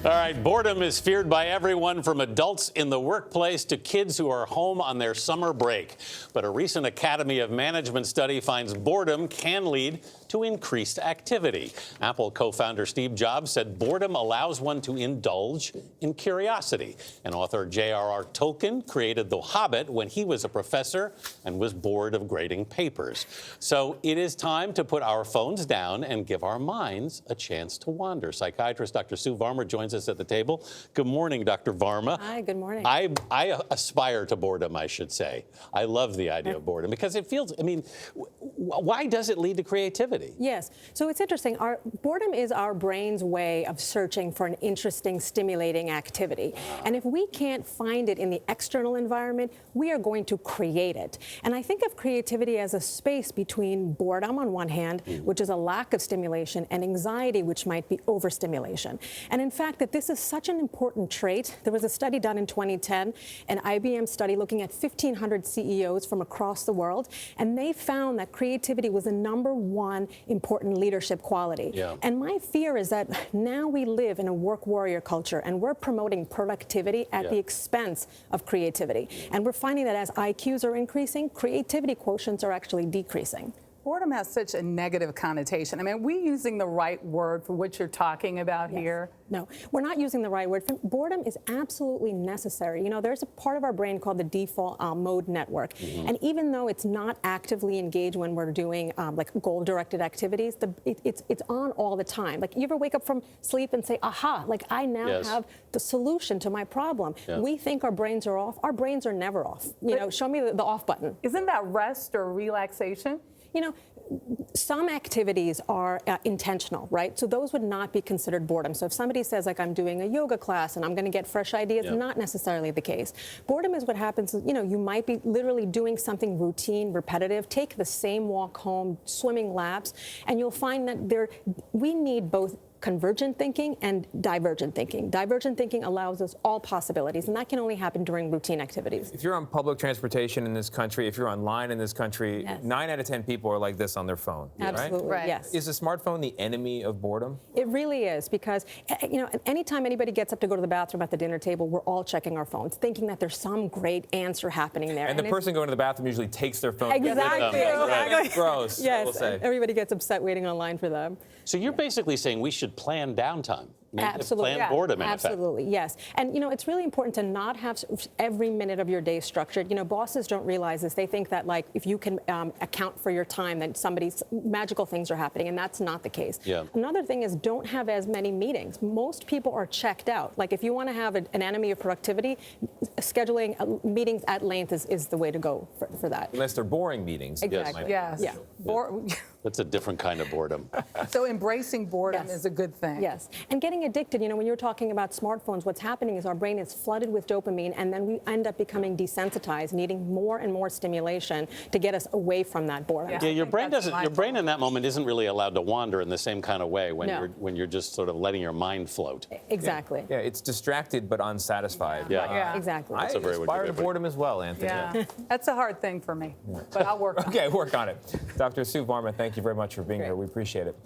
All right, boredom is feared by everyone from adults in the workplace to kids who are home on their summer break. But a recent Academy of Management study finds boredom can lead to increased activity. Apple co-founder Steve Jobs said boredom allows one to indulge in curiosity. And author J.R.R. Tolkien created The Hobbit when he was a professor and was bored of grading papers. So it is time to put our phones down and give our minds a chance to wander. Psychiatrist Dr. Sue Varma joins us at the table. Good morning, Dr. Varma. Hi, good morning. I aspire to boredom, I should say. I love the idea of boredom because it feels, I mean, why does it lead to creativity? Yes, so it's interesting. Boredom is our brain's way of searching for an interesting, stimulating activity. And if we can't find it in the external environment, we are going to create it. And I think of creativity as a space between boredom on one hand, which is a lack of stimulation, and anxiety, which might be overstimulation. And in fact, that this is such an important trait. There was a study done in 2010, an IBM study looking at 1,500 CEOs from across the world, and they found that creativity was the #1 important leadership quality. Yeah. And my fear is that now we live in a work warrior culture, and we're promoting productivity at the expense of creativity. And we're finding that as IQs are increasing, creativity quotients are actually decreasing. Boredom has such a negative connotation. I mean, are we using the right word for what you're talking about here? No, we're not using the right word. Boredom is absolutely necessary. You know, there's a part of our brain called the default mode network. And even though it's not actively engaged when we're doing like goal-directed activities, it's on all the time. Like, you ever wake up from sleep and say, aha, like I now have the solution to my problem. We think our brains are off. Our brains are never off. You know, show me the off button. Isn't that rest or relaxation? You know, some activities are intentional, right? So those would not be considered boredom. So if somebody says, like, I'm doing a yoga class and I'm going to get fresh ideas, not necessarily the case. Boredom is what happens, you know, you might be literally doing something routine, repetitive, take the same walk home, swimming laps, and you'll find that we need both convergent thinking and divergent thinking. Divergent thinking allows us all possibilities, and that can only happen during routine activities. If you're on public transportation in this country, if you're online in this country, 9 out of 10 people are like this on their phone. Absolutely, right? yes. Is the smartphone the enemy of boredom? It really is, because, you know, anytime anybody gets up to go to the bathroom at the dinner table, we're all checking our phones, thinking that there's some great answer happening there. And the person going to the bathroom usually takes their phone. Exactly. Exactly. Gross. Yes, we'll say. Everybody gets upset waiting online for them. So you're basically saying we should plan downtime. Absolutely. Plan boredom, in Absolutely, yes. And, you know, it's really important to not have every minute of your day structured. You know, bosses don't realize this. They think that, like, if you can account for your time, then magical things are happening, and that's not the case. Another thing is, don't have as many meetings. Most people are checked out. Like, if you want to have an enemy of productivity, scheduling meetings at length is the way to go for that. Unless they're boring meetings. Exactly. Yes. Yeah. That's a different kind of boredom. So embracing boredom is a good thing. Yes. And getting addicted, you know, when you're talking about smartphones, what's happening is our brain is flooded with dopamine, and then we end up becoming desensitized, needing more and more stimulation to get us away from that boredom. Yeah, your brain in that moment isn't really allowed to wander in the same kind of way when you're just sort of letting your mind float. Exactly. Yeah, it's distracted but unsatisfied. Exactly. I aspire to boredom as well, Anthony. Yeah. That's a hard thing for me, but I'll work on it. Okay, work on it. Dr. Sue Varma, thank you very much for being here. We appreciate it.